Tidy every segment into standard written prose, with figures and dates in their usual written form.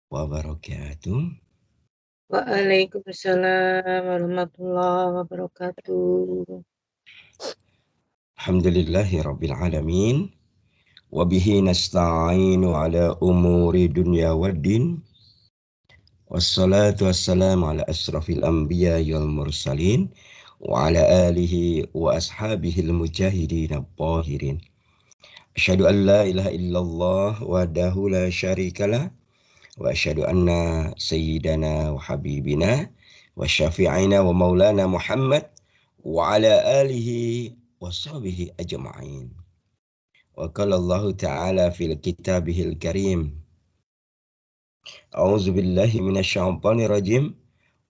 wabarakatuh. Waalaikumsalam warahmatullahi wabarakatuh. Alhamdulillahirabbil alamin. Wa bihi nasta'inu ala umuri dunya waddin. Wassalatu wassalamu ala asrafil anbiya wal mursalin wa ala alihi wa ashabihi al-mujahidin at-tahirin. Asyhadu an la ilaha illallah wahdahu la syarikalah wa asyhadu anna sayyidana wa habibina wa syafi'ina wa maulana Muhammad wa ala alihi wa sahbihi ajma'in. Wa qala Allah ta'ala fil kitabihil karim. A'udzu billahi minasyaitonir rajim.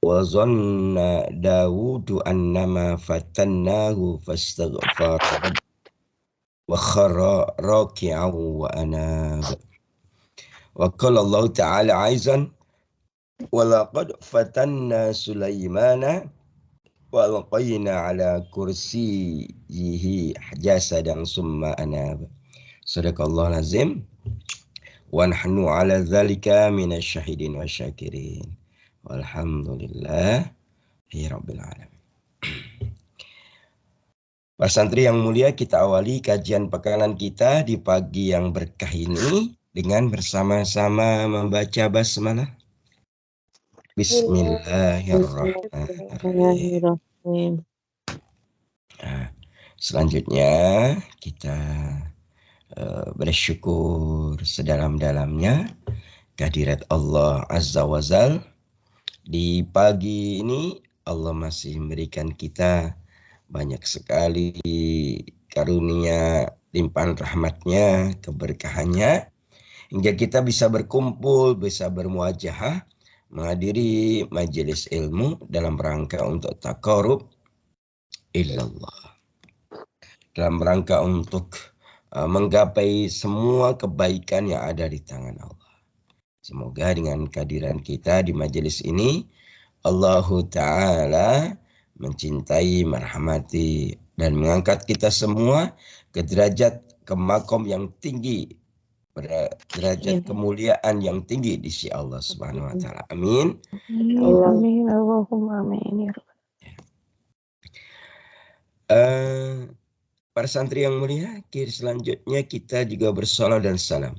Wa zanna Dawudu annama fatannahu fastaghfar wa kharra raki'an wa anab. Wa qala Allah ta'ala aizan wa laqad fatanna Sulaimana wa alqayna ala kursiyyihi jasadan summa anab. Sadaqallahul azim. Wa nahnu ala dzalika minasyahidin wa syakirin. Walhamdulillahi rabbil alamin. Para santri yang mulia, kita awali kajian pekanan kita di pagi yang berkah ini dengan bersama-sama membaca basmalah. Bismillahirrahmanirrahim. Nah, selanjutnya kita bersyukur sedalam-dalamnya kehadirat Allah Azza wa Jalla. Di pagi ini Allah masih memberikan kita banyak sekali karunia, limpahan rahmatnya, keberkahannya, hingga kita bisa berkumpul, bisa bermuajahah, menghadiri majelis ilmu dalam rangka untuk taqarrub ilallah, dalam rangka untuk menggapai semua kebaikan yang ada di tangan Allah. Semoga dengan kehadiran kita di majelis ini, Allahu Ta'ala mencintai, merahmati, dan mengangkat kita semua ke derajat, ke makom yang tinggi, derajat kemuliaan yang tinggi di sisi Allah Subhanahu wa Ta'ala. Amin. Amin. Allahumma amin. Para santri yang mulia, selanjutnya kita juga bersalat dan salam.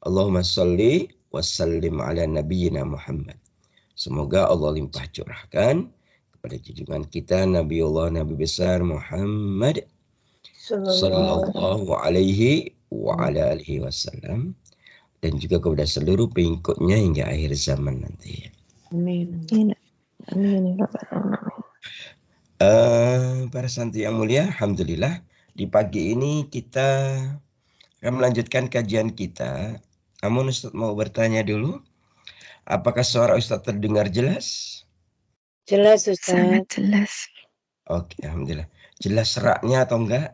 Allahumma sholli wa sallim ala nabiyyina Muhammad. Semoga Allah limpah curahkan kepada junjungan kita Nabiullah Nabi besar Muhammad sallallahu alaihi wa ala alihi wasallam, dan juga kepada seluruh pengikutnya hingga akhir zaman nanti. Amin. Amin. Para santri yang mulia, alhamdulillah di pagi ini kita akan melanjutkan kajian kita. Namun Ustaz mau bertanya dulu, apakah suara Ustaz terdengar jelas? Jelas Ustaz. Sangat jelas. Oke, alhamdulillah. Jelas seraknya atau enggak?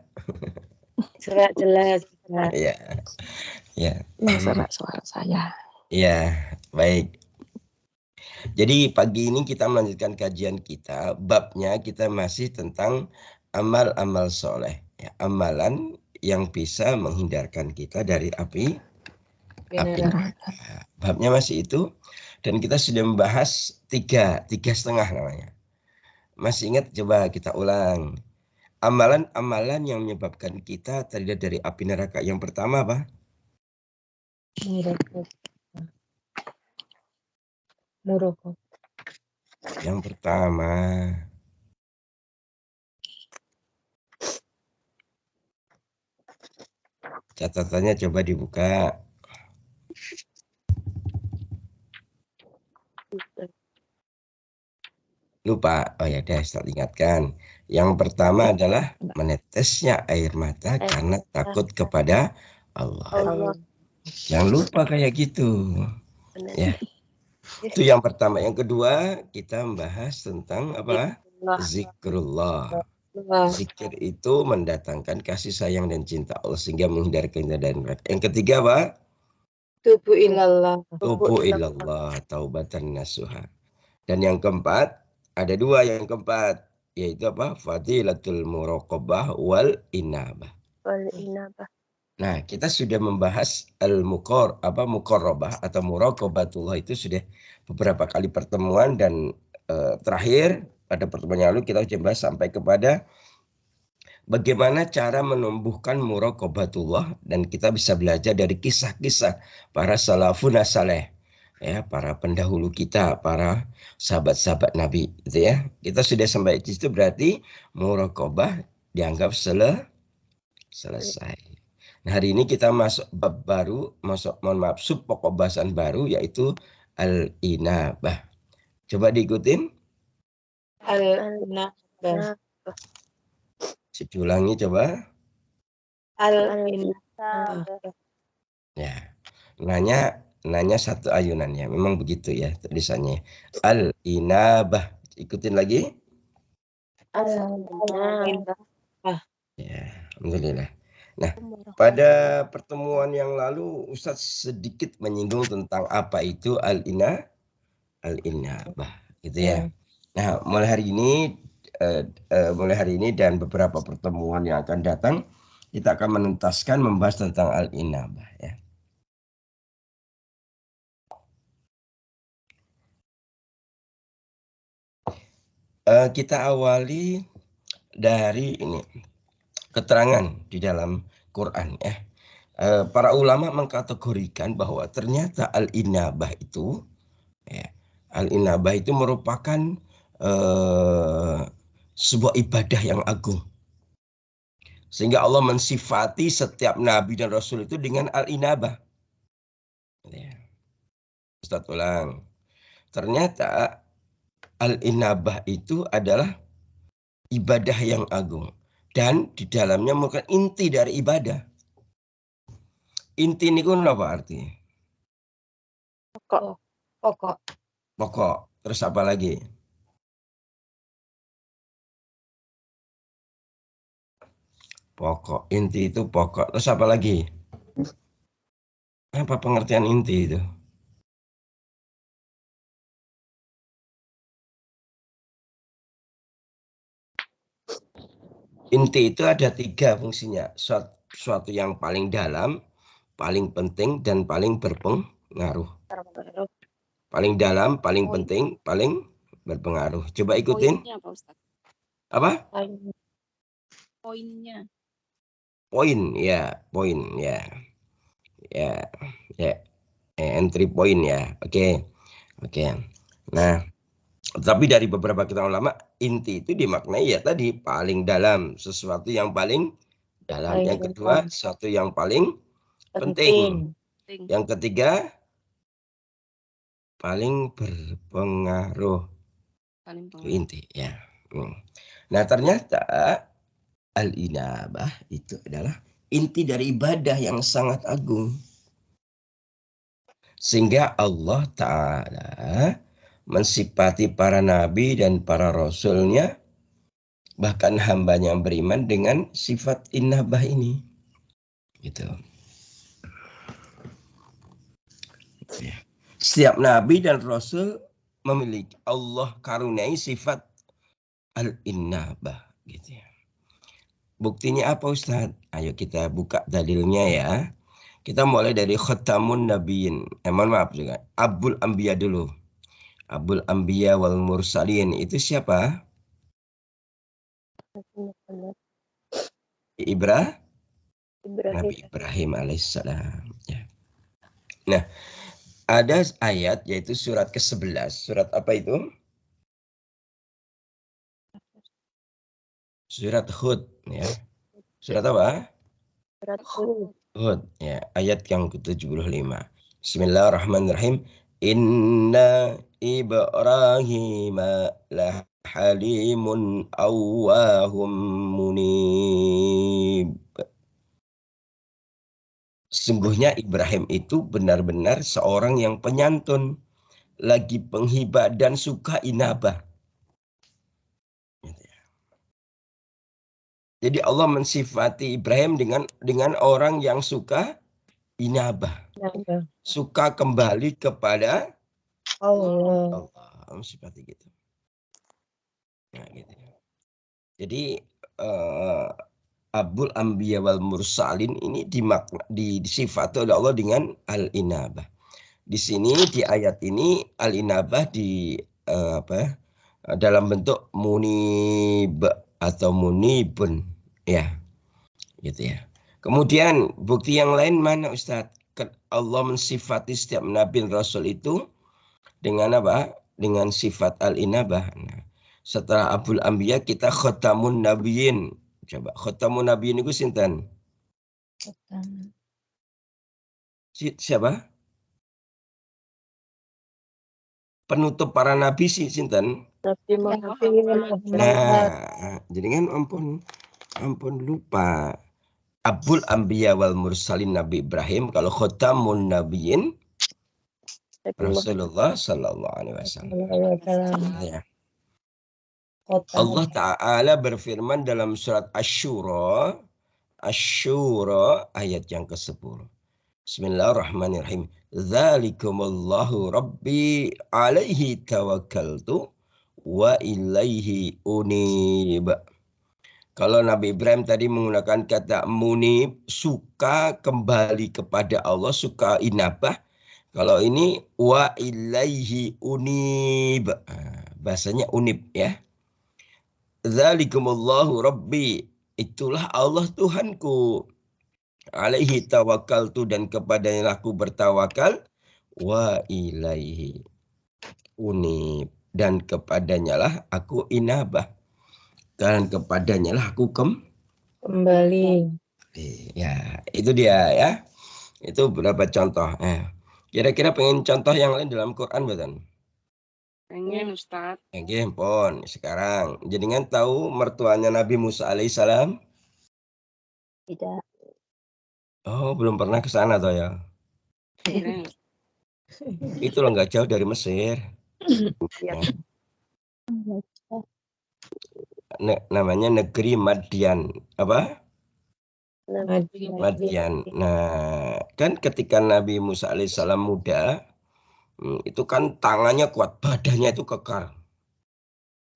Serak jelas. Iya. Ya. Serak suara saya. Iya, baik. Jadi pagi ini kita melanjutkan kajian kita. Babnya kita masih tentang amal-amal soleh. Ya, amalan yang bisa menghindarkan kita dari api neraka. Babnya masih itu. Dan kita sudah membahas tiga setengah namanya. Masih ingat? Coba kita ulang. Amalan-amalan yang menyebabkan kita terhindar dari api neraka. Yang pertama apa? Murokok. Yang pertama. Catatannya coba dibuka. Lupa. Oh ya, saya ingatkan. Yang pertama adalah menetesnya air mata karena takut kepada Allah. Jangan lupa kayak gitu. Ya. Itu yang pertama. Yang kedua, kita membahas tentang apa? Zikrullah. Zikir itu mendatangkan kasih sayang dan cinta Allah sehingga menghindarkan kita dari neraka. Yang ketiga apa? Tubu ilallah. Tubu ilallah taubatan nasuha. Dan yang keempat, ada dua yang keempat, yaitu apa? Fadilatul muraqabah wal inabah. Nah, kita sudah membahas muqarrabah atau muraqabatullah itu sudah beberapa kali pertemuan dan terakhir pada pertemuan yang lalu kita coba sampai kepada bagaimana cara menumbuhkan muraqabatullah dan kita bisa belajar dari kisah-kisah para salafun saleh ya, para pendahulu kita, para sahabat-sahabat Nabi gitu ya. Kita sudah sampai di situ berarti muraqabah dianggap selesai. Nah, hari ini kita masuk bab baru, sub pokok bahasan baru yaitu al-inabah. Coba diikutin. Al-inabah. Diulangi coba. Al-inabah. Ya. Nanya satu ayunan ya. Memang begitu ya tulisannya. Al-inabah. Ikutin lagi. Al-inabah. Ya, alhamdulillah. Nah, pada pertemuan yang lalu Ustadz sedikit menyinggung tentang apa itu al-inabah gitu ya. Nah, mulai hari ini dan beberapa pertemuan yang akan datang kita akan menuntaskan membahas tentang al-inabah ya. Kita awali dari ini keterangan di dalam Quran ya. Para ulama mengkategorikan bahwa ternyata al-inabah itu ya, al-inabah itu merupakan sebuah ibadah yang agung. Sehingga Allah mensifati setiap nabi dan rasul itu dengan al-inabah. Ya. Ustaz ulang. Ternyata al-inabah itu adalah ibadah yang agung. Dan di dalamnya merupakan inti dari ibadah. Inti ini kan apa artinya? Pokok. Pokok. Terus apa lagi? Pokok. Inti itu pokok. Terus apa lagi? Apa pengertian inti itu? Inti itu ada 3 fungsinya. Suatu yang paling dalam, paling penting, dan paling berpengaruh. Paling dalam, paling penting, paling berpengaruh. Coba ikutin. Poinnya apa, Ustaz? Apa? Poinnya. Poin, ya. Poin, ya. Ya, ya. Entry point ya. Oke. Nah, tapi dari beberapa kitab ulama, inti itu dimaknai ya tadi paling dalam, sesuatu yang paling dalam. Yang kedua, sesuatu yang paling penting. Yang ketiga, paling berpengaruh. Itu inti ya. Nah, ternyata al-inabah itu adalah inti dari ibadah yang sangat agung. Sehingga Allah Ta'ala mensifati para nabi dan para rasulnya, bahkan hambanya yang beriman dengan sifat inabah ini. Gitu. Ya. Setiap nabi dan rasul memiliki Allah karuniai sifat al-inabah. Gitu ya. Buktinya apa Ustaz? Ayo kita buka dalilnya ya. Kita mulai dari Khatamun Nabiyyin. Mohon maaf juga. Abul Anbiya dulu. Abul Anbiya wal Mursalin. Itu siapa? Nabi Ibrahim alaihissalam. Ya. Nah, ada ayat yaitu surat ke-11. Surat apa itu? Surat Hud. Ya. Surat apa? Hud. Ya. Ayat yang ke-75. Bismillahirrahmanirrahim. Inna Ibrahim lah halimun awwahum munib. Sungguhnya Ibrahim itu benar-benar seorang yang penyantun, lagi penghibah dan suka inabah. Jadi Allah mensifati Ibrahim dengan orang yang suka inabah. Suka kembali kepada Allah. Mensifati gitu. Nah, gitu. Jadi Abul Anbiya wal Mursalin ini disifati oleh Allah dengan al-inabah. Di sini di ayat ini al-inabah dalam bentuk munib atau munibun, ya, gitu ya. Kemudian bukti yang lain mana Ustadz? Allah mensifati setiap nabi rasul itu dengan apa? Dengan sifat al-inabah. Nah, setelah Abul Anbiya kita khatamun nabiyyin. Coba khatamun nabiyyin itu sinten? Siapa? Penutup para nabi sih sinten? Nabi Muhammad. Nah, jadi kan ampun lupa. Abul Anbiya wal Mursalin Nabi Ibrahim, kalau khatamun nabiyyin Rasulullah sallallahu alaihi wasallam. Ya. Allah Ta'ala berfirman dalam surat Asy-Syura ayat yang ke-10. Bismillahirrahmanirrahim. Dzalikumullahu rabbi alaihi tawakkaltu wa ilaihi unib. Kalau Nabi Ibrahim tadi menggunakan kata munib, suka kembali kepada Allah, suka inabah. Kalau ini wa ilaihi unib. Bahasanya unib ya. Dzalikumullahu rabbi. Itulah Allah Tuhanku. Alaihi tawakkaltu, dan kepadanya aku bertawakal. Wa ilaihi unib, dan kepadanya lah aku inabah. Dan kepadanya lah aku Kembali. Ya, itu dia ya. Itu beberapa contoh. Kira-kira pengen contoh yang lain dalam Quran bukan? Pengen Ustaz. Pon sekarang. Jenengan tahu mertuanya Nabi Musa alaihissalam? Tidak. Oh, belum pernah ke sana toh ya? Itu loh, nggak jauh dari Mesir. Ya. Namanya negeri Madian. Apa? Madian. Nah, kan ketika Nabi Musa alaihissalam muda, itu kan tangannya kuat, badannya itu kekar.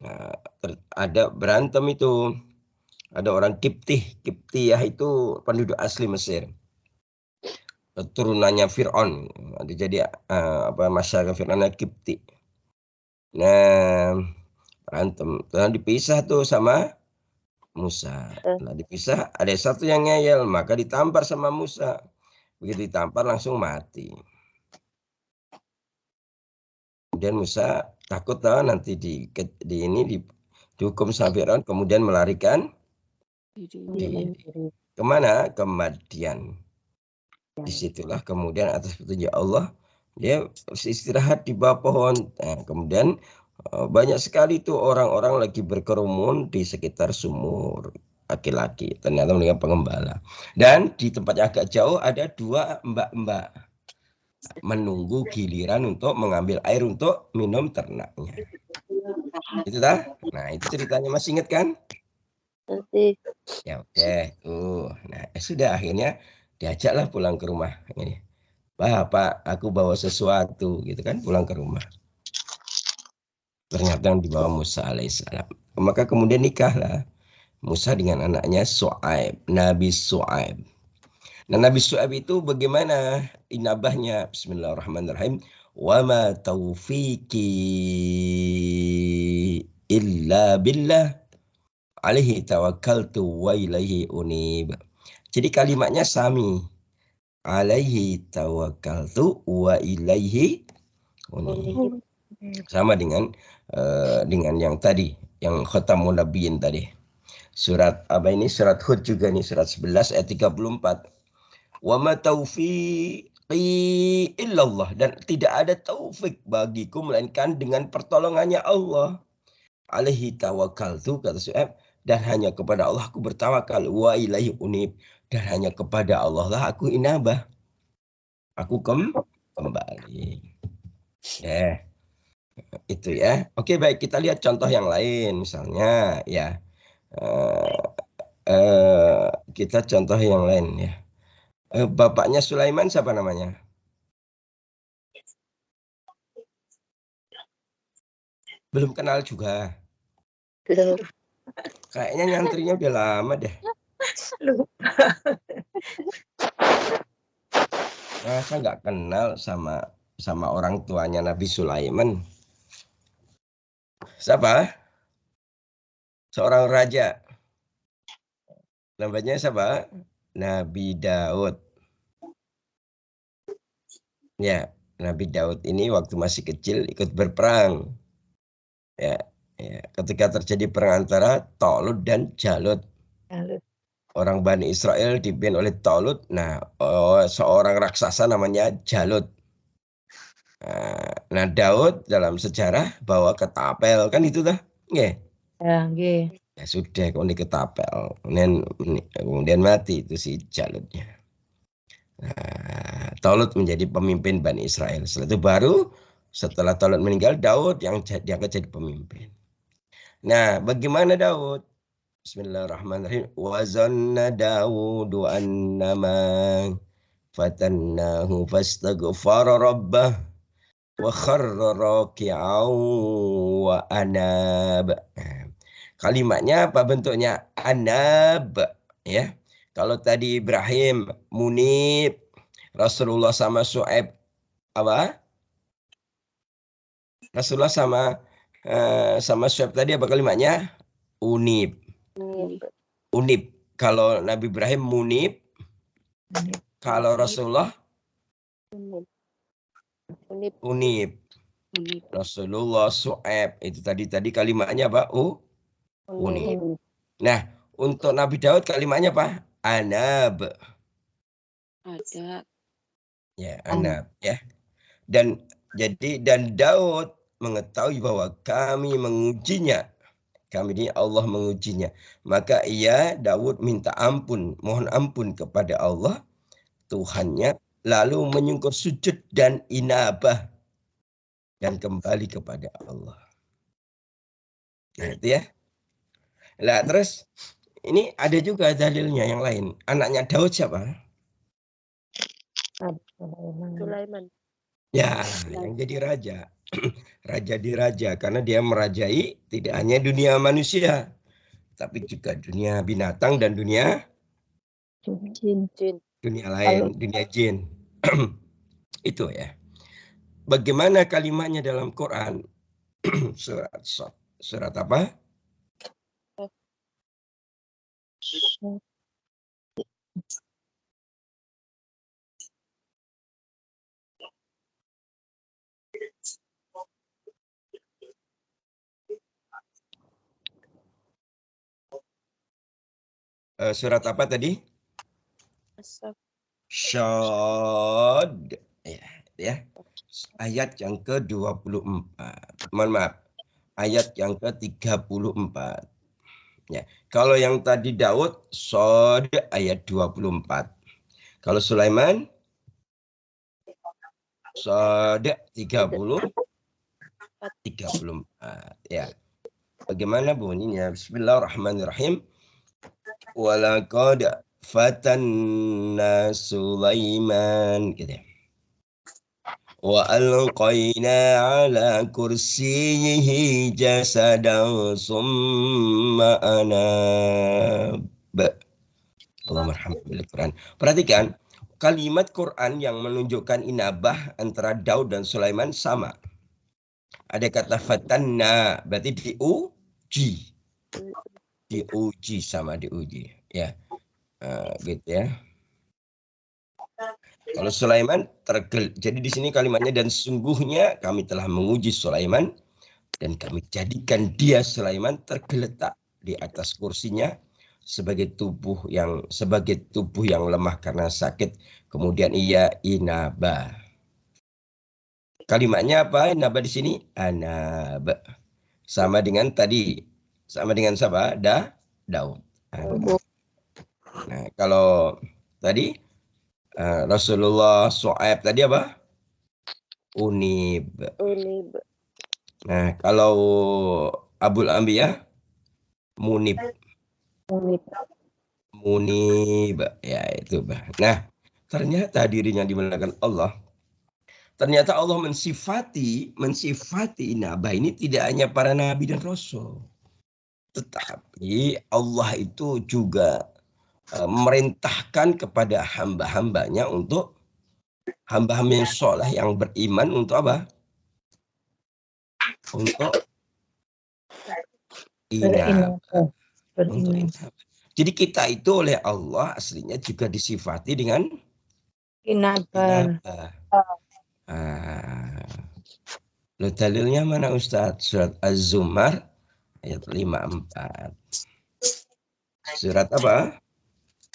Nah, ada berantem itu. Ada orang Kiptiyah itu penduduk asli Mesir. Turunannya Fir'aun. Jadi masyarakat Fir'aunnya Kipti. Nah, berantem. Terus dipisah tuh sama Musa. Nah, dipisah, ada satu yang ngeyel, maka ditampar sama Musa. Begitu ditampar langsung mati. Kemudian Musa takut nanti dihukum sama Fir'aun, kemudian melarikan diri. Kemana? Ke Madian. Disitulah kemudian atas petunjuk Allah dia istirahat di bawah pohon. Nah, kemudian banyak sekali tuh orang-orang lagi berkerumun di sekitar sumur, laki-laki, ternyata mereka pengembala. Dan di tempatnya agak jauh ada dua mbak-mbak menunggu giliran untuk mengambil air untuk minum ternaknya. Itu dah. Nah, itu ceritanya, masih ingat kan? Ya oke. Nah, sudah akhirnya diajaklah pulang ke rumah ini. Pak, aku bawa sesuatu gitu kan, pulang ke rumah. Ternyata yang dibawa Musa alaihissalam. Maka kemudian nikahlah Musa dengan anaknya Su'aib, Nabi Su'aib. Nah, Nabi Su'aib itu bagaimana inabahnya? Bismillahirrahmanirrahim. Wa ma taufiqi illa billah alaihi tawakkaltu wa ilaihi unib. Jadi kalimatnya sami. Alaihi tawakkaltu wa ilaihi unib. Sama dengan yang tadi, yang khatamun nabiyyin tadi. Surat apa ini? Surat Hud juga nih, surat 11 ayat 34. Wa ma taufiqi illallah, dan tidak ada taufik bagiku melainkan dengan pertolongannya Allah. Alaihi tawakkaltu, kata Su'aib, dan hanya kepada Allah aku bertawakal. Wa ilaihi unib, dan hanya kepada Allah lah aku inabah. Aku kembali. Itu ya. Oke, baik, kita lihat contoh yang lain. Misalnya ya, kita contoh yang lain ya. Bapaknya Sulaiman siapa namanya? Belum kenal juga. Belum. Kayaknya nyantrinya udah lama deh. Lupa. Masa nggak kenal sama orang tuanya Nabi Sulaiman? Siapa? Seorang raja. Namanya siapa? Nabi Daud. Ya, Nabi Daud ini waktu masih kecil ikut berperang. Ya, ketika terjadi perang antara Talut dan Jalut. Orang Bani Israel dipimpin oleh Talut. Nah, seorang raksasa namanya Jalut. Nah, Daud dalam sejarah bawa ketapel kan itu dah. Nggih. Ya, nggih. Ya sudah, kalau ketapel. Kemudian mati itu si Jalutnya. Nah, Talut menjadi pemimpin Bani Israel. Setelah Talut meninggal, Daud yang diangkat jadi pemimpin. Nah, bagaimana Daud? Bismillahirrahmanirrahim. Wa zanna Daudu annama fatannahu fastaghfara rabbah wa kharra raki'an wa anab. Kalimatnya apa bentuknya? Anab, ya. Kalau tadi Ibrahim munib, Rasulullah sama Syuaib apa? Rasulullah sama Syuaib tadi apa kalimatnya? Unib. Unib. Kalau Nabi Ibrahim munib, kalau Rasulullah unib. Rasulullah Syuaib itu tadi kalimatnya apa? Unib. Nah, untuk Nabi Daud kalimatnya apa? Anab. Ada. Ya, anab ya. Dan Daud mengetahui bahwa kami mengujinya. Kami ini Allah mengujinya. Maka Daud minta ampun, mohon ampun kepada Allah Tuhannya, lalu menyungkur sujud dan inabah dan kembali kepada Allah. Nah, itu ya. Nah, terus ini ada juga dalilnya yang lain. Anaknya Daud siapa? Sulaiman. Ya, yang jadi raja. Raja di raja, karena dia merajai tidak hanya dunia manusia, tapi juga dunia binatang dan dunia lain, dunia jin. Itu ya. Bagaimana kalimatnya dalam Quran? Surat apa? Surat apa tadi? Syad. Ya. Ayat yang ke-24. Mohon maaf. Ayat yang ke-34. Ya. Kalau yang tadi Daud, Syad ayat 24. Kalau Sulaiman, Syad 34. Ya. Bagaimana bunyinya? Bismillahirrahmanirrahim. Walaqad fatanna Sulaiman gitu. Wa alqaina ala kursiyyihi jasadan summa anab. Allahumma arhamna Quran. Perhatikan kalimat Quran yang menunjukkan inabah antara Daud dan Sulaiman sama. Ada kata fatanna, berarti diuji sama diuji ya. Gitu ya. Kalau Sulaiman jadi di sini kalimatnya dan sungguhnya kami telah menguji Sulaiman dan kami jadikan dia Sulaiman tergeletak di atas kursinya sebagai tubuh yang lemah karena sakit, kemudian ia inaba. Kalimatnya apa? Inaba di sini anab. Sama dengan siapa? Daud. Nah, kalau tadi Rasulullah Syuaib tadi apa? Unib. Nah, kalau Abul Anbiya Munib. Ya itu, Bah. Nah, ternyata dirinya dimuliakan Allah. Ternyata Allah mensifati inabah ini tidak hanya para nabi dan rasul. Tetapi Allah itu juga merintahkan kepada hamba-hambanya untuk hamba-hamba yang soleh yang beriman untuk apa? Untuk inabah. Untuk inabah. Jadi kita itu oleh Allah aslinya juga disifati dengan inabah. Lo dalilnya mana Ustadz? Surat Az-Zumar ayat 54. Surat apa?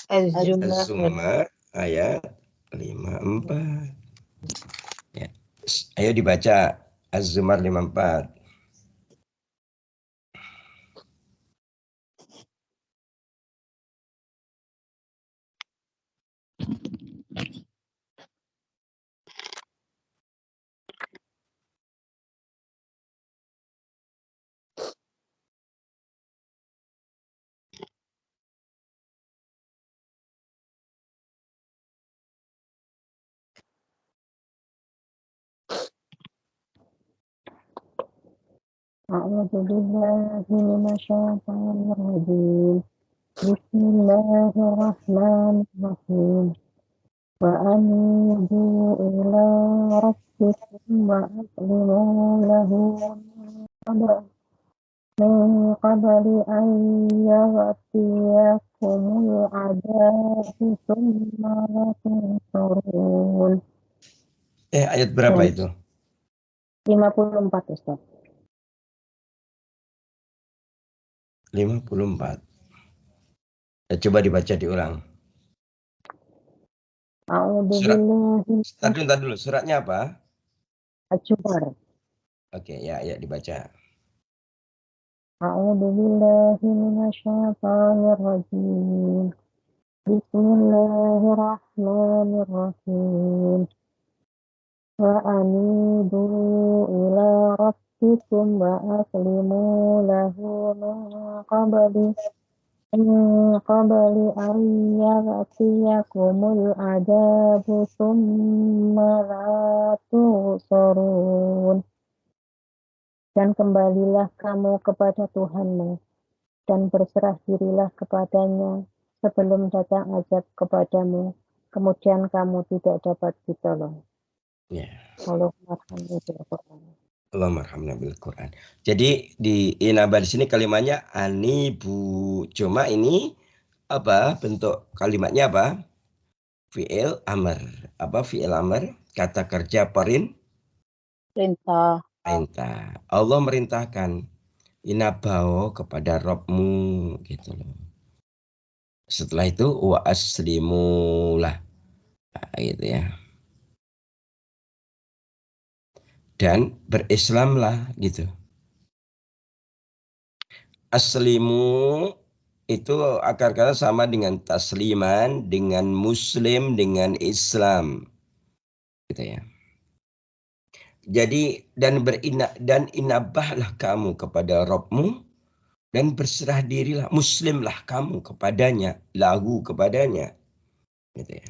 Az-Zumar ayat 54. Ya. Ayo dibaca Az-Zumar 54. أعوذ بالله من الشيطان الرجيم بسم الله الرحمن الرحيم وأنيبوا إلى ربكم وأسلموا له من قبل أن يأتيكم العذاب ثم لا تنصرون. Ayat berapa itu? 54 Ustaz. 54. Coba dibaca diulang. Surat dulu. Suratnya apa? Az-Zumar. Oke, ya dibaca. A'udzu billahi minasyaitonir rajim. Bismillahirrahmanirrahim. Wa anibu ila rabbikum wa aslimu lahu min qabli an ya'tiyakumul adabu tsumma la tusarun. Dan kembalilah kamu kepada Tuhanmu dan berserah dirilah kepadanya sebelum datang azab kepadamu, kemudian kamu tidak dapat ditolong. Ya. Allah marhamna bil Quran. Jadi di inabah di sini kalimatnya anibu. Cuma ini apa bentuk kalimatnya apa? Fi'il amr. Apa fi'il amr? Kata kerja perintah. Allah merintahkan inabah kepada Rabbmu gitu loh. Setelah itu wa aslimulah. Nah, gitu ya. Dan berislamlah gitu. Aslimu itu akar kata sama dengan tasliman, dengan muslim, dengan Islam. Gitu ya. Jadi dan inabahlah kamu kepada Rabbmu dan berserah dirilah, muslimlah kamu kepadanya, lahu kepadanya. Gitu ya.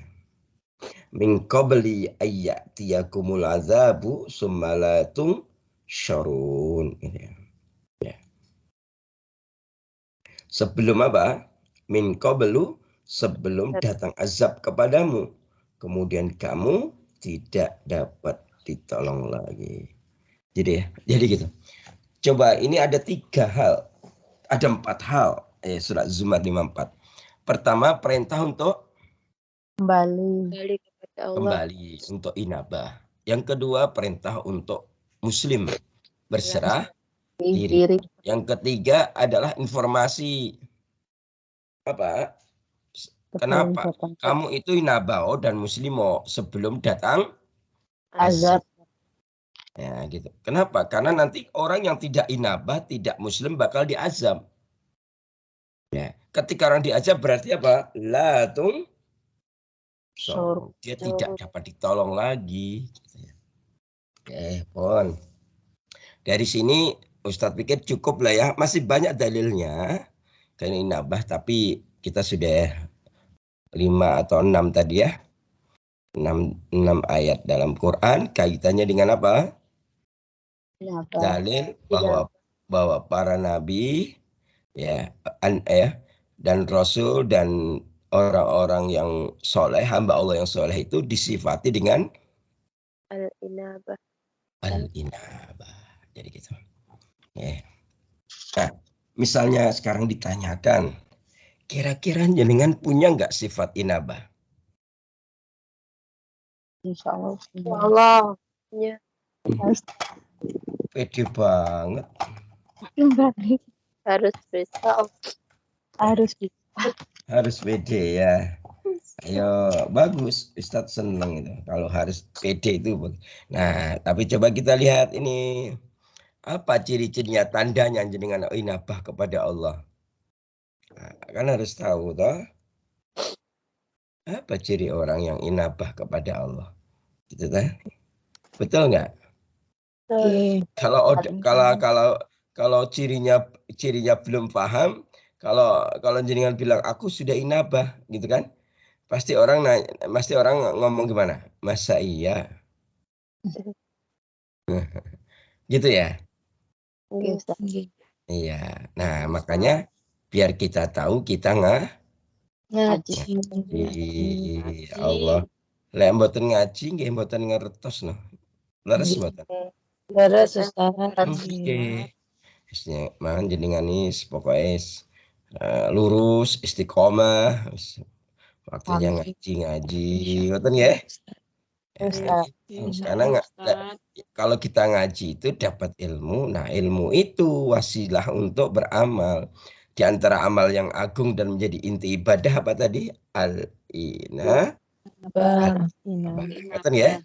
Min qabli ayyatiyakumul azabu summa la tunsyarun. Gitu ya. Sebelum apa? Min qablu, sebelum datang azab kepadamu. Kemudian kamu tidak dapat ditolong lagi. Jadi gitu. Coba ini ada 3 hal. Ada 4 hal. Surat Zumar 54. Pertama, perintah untuk Kembali kepada Allah. Kembali untuk inabah. Yang kedua, perintah untuk muslim. Berserah diri. Yang ketiga adalah informasi. Apa? Kenapa? Kamu itu inabao dan muslimo sebelum datang azab. Ya gitu. Kenapa? Karena nanti orang yang tidak inabah, tidak muslim bakal diazab. Ya. Ketika orang diazab berarti apa? Latung. Dia tidak dapat ditolong lagi. Oke, Pon. Dari sini Ustadz pikir cukup lah ya. Masih banyak dalilnya. Karena inabah, tapi kita sudah 5 atau 6 tadi ya. 6 ayat dalam Quran. Kaitannya dengan apa? Dalil bahwa para nabi dan rasul dan orang-orang yang soleh, hamba Allah yang soleh itu disifati dengan Al-inabah. al-inabah. Jadi gitu. Ya. Nah, misalnya sekarang ditanyakan, kira-kira jenengan punya nggak sifat inabah? Insya Allah. Ya Allah. Ya. Pede banget. Harus bisa. Harus Harus pede ya. Ayo, bagus. Ustadz seneng itu. Kalau harus pede itu. Nah, tapi coba kita lihat ini. Apa ciri-cirinya, tandanya jenengan inabah kepada Allah? Nah, kan harus tahu toh. Apa ciri orang yang inabah kepada Allah? Gitu kan? Betul nggak? Kalau cirinya belum paham, kalau jenengan bilang aku sudah inabah, gitu kan? Pasti orang ngomong gimana? Masa iya? Gitu ya? Iya. Nah, makanya biar kita tahu kita Ngaji. Allah. Lek mboten ngaji nggih mboten ngertos no. Leres mboten? Leres Ustaz. Nggih. Wis mangan jenengan pokoke lurus istiqomah waktunya ngaji ngoten nggih. Karena kalau kita ngaji itu dapat ilmu. Nah, ilmu itu wasilah untuk beramal. Di antara amal yang agung dan menjadi inti ibadah apa tadi? Al-inabah. Ngoten ya.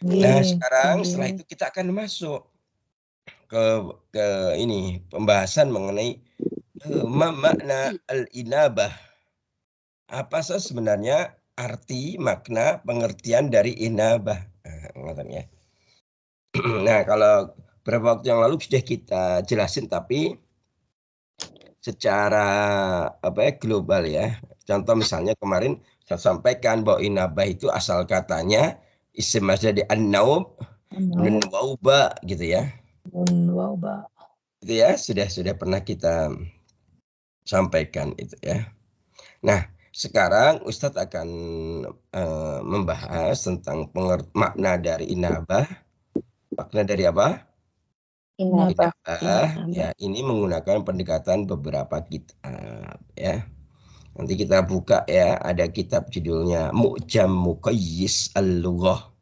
Nah, sekarang setelah itu kita akan masuk ke ini pembahasan mengenai makna al-inabah. Apa sebenarnya arti, makna, pengertian dari inabah? Ngoten ya. Nah, kalau beberapa waktu yang lalu sudah kita jelasin, tapi secara global ya. Contoh misalnya kemarin saya sampaikan bahwa inabah itu asal katanya isim masdar di an-naub, nun wauba gitu ya. Itu ya sudah pernah kita sampaikan itu ya. Nah, sekarang Ustadz akan membahas tentang makna dari inabah. Makna dari apa? Inabah. Ya, ini menggunakan pendekatan beberapa kitab ya. Nanti kita buka ya, ada kitab judulnya Mu'jam Muqayyis Al-Lughah.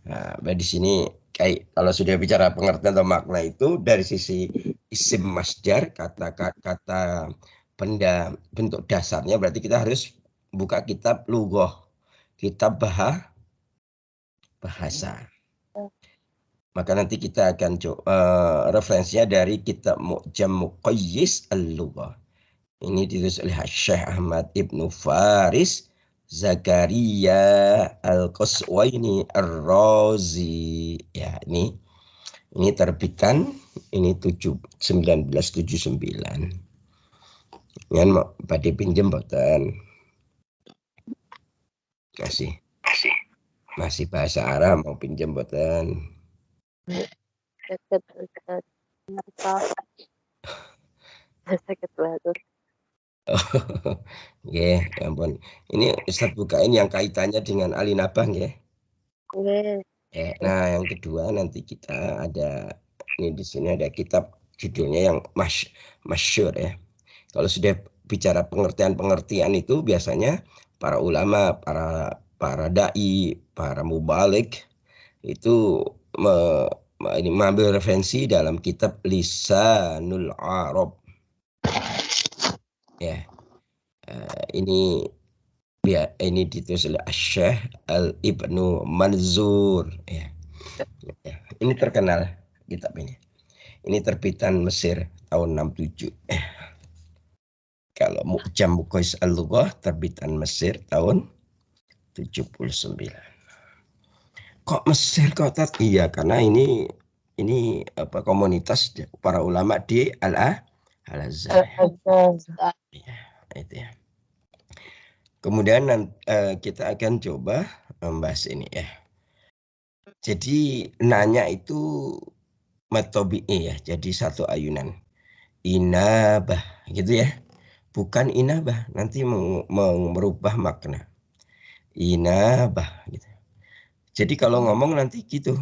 Nah, di sini kayak kalau sudah bicara pengertian atau makna itu dari sisi isim masdar, kata-kata benda bentuk dasarnya, berarti kita harus buka kitab lughah, kitab bahasa. Maka nanti kita akan referensinya dari kitab Mu'jam Muqayyis Al-Lughah. Ini ditulis oleh Syekh Ahmad Ibnu Faris Zakaria Al-Qaswaini Ar-Razi. Ya, ini terbitan ini 1979. Yang mau pada pinjem boten. Masih bahasa Arab mau pinjem boten. Sakit banget. Ya ampun. Ini Ustaz bukain yang kaitannya dengan alinabah ya. Nah, yang kedua nanti kita ada ini di sini ada kitab judulnya yang masyhur ya. Kalau sudah bicara pengertian itu biasanya para ulama, para dai, para mubalik itu ini mengambil referensi dalam kitab Lisanul Arab. Ya. Ini ditulis oleh Syekh Ibnu Manzur ya. Ini terkenal kitab ini. Ini terbitan Mesir tahun 67. Kalau Mu'jam Muqayyis Al-Lughah terbitan Mesir tahun 79. Kok Mesir kok Tat? Iya, karena ini komunitas para ulama di Al-Azhar. Ya, itu ya. Kemudian kita akan coba membahas ini ya. Jadi nanya itu matobi ya, jadi satu ayunan. Inabah gitu ya. bukan inabah, nanti merubah makna. Inabah gitu. Jadi kalau ngomong nanti gitu.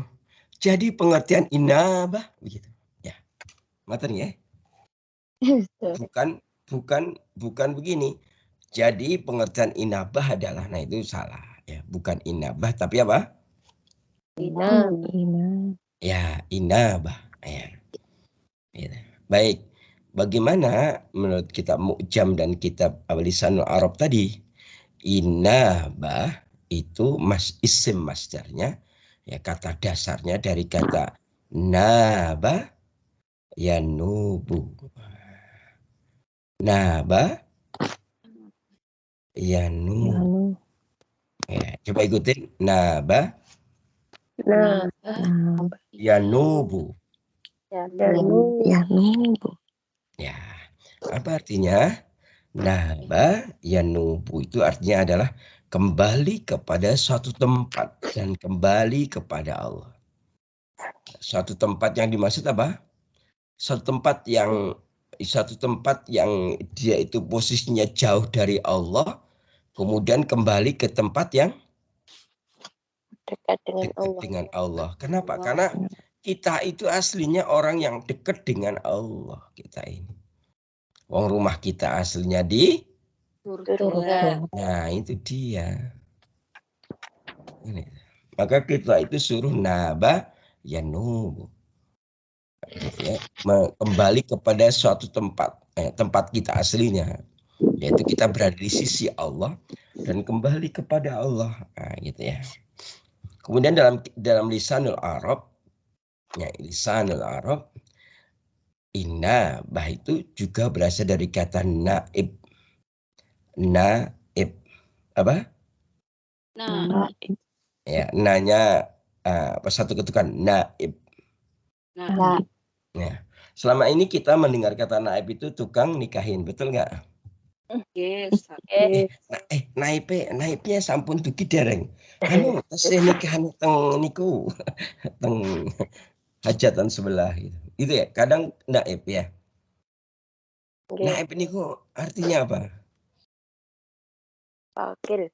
Jadi pengertian inabah begitu. Ya. Materi ya. Bukan begini. Jadi pengertian inabah adalah, nah itu salah ya, bukan inabah tapi apa? Ina. Ya, inabah ya. Gitu. Baik. Bagaimana menurut kitab Mu'jam dan kitab Lisanul Arab tadi? Inabah itu isim masdarnya, ya kata dasarnya dari kata naba yanubu. Naba yanu. Ya, coba ikutin. Naba Nah. yanubu. Yanubu. Ya, apa artinya? Naba yanubu itu artinya adalah kembali kepada suatu tempat dan kembali kepada Allah. Suatu tempat yang dimaksud apa? Suatu tempat yang dia itu posisinya jauh dari Allah, kemudian kembali ke tempat yang Dekat dengan dekat Allah. dengan Allah. Kenapa? Karena kita itu aslinya orang yang dekat dengan Allah, kita ini. Wong rumah kita aslinya di Surga. Nah, itu dia. Ini. Maka kita itu suruh naba yanubu. Gitu ya. Kembali kepada suatu tempat, tempat kita aslinya, yaitu kita berada di sisi Allah dan kembali kepada Allah. Nah, gitu ya. Kemudian dalam lisanul Arab, ya lisanul Arab, inabah itu juga berasal dari kata naib. Naib apa? Nah, Ya, nanya satu ketukan naib. nah, Ya. Selama ini kita mendengar kata naib itu tukang nikahin, betul nggak? yes. Naibnya sampun dugi dereng. Anu tesih nikahan teng niku, teng hajatan sebelah gitu. Itu ya, kadang naib ya. Naib niku artinya apa? Wakil.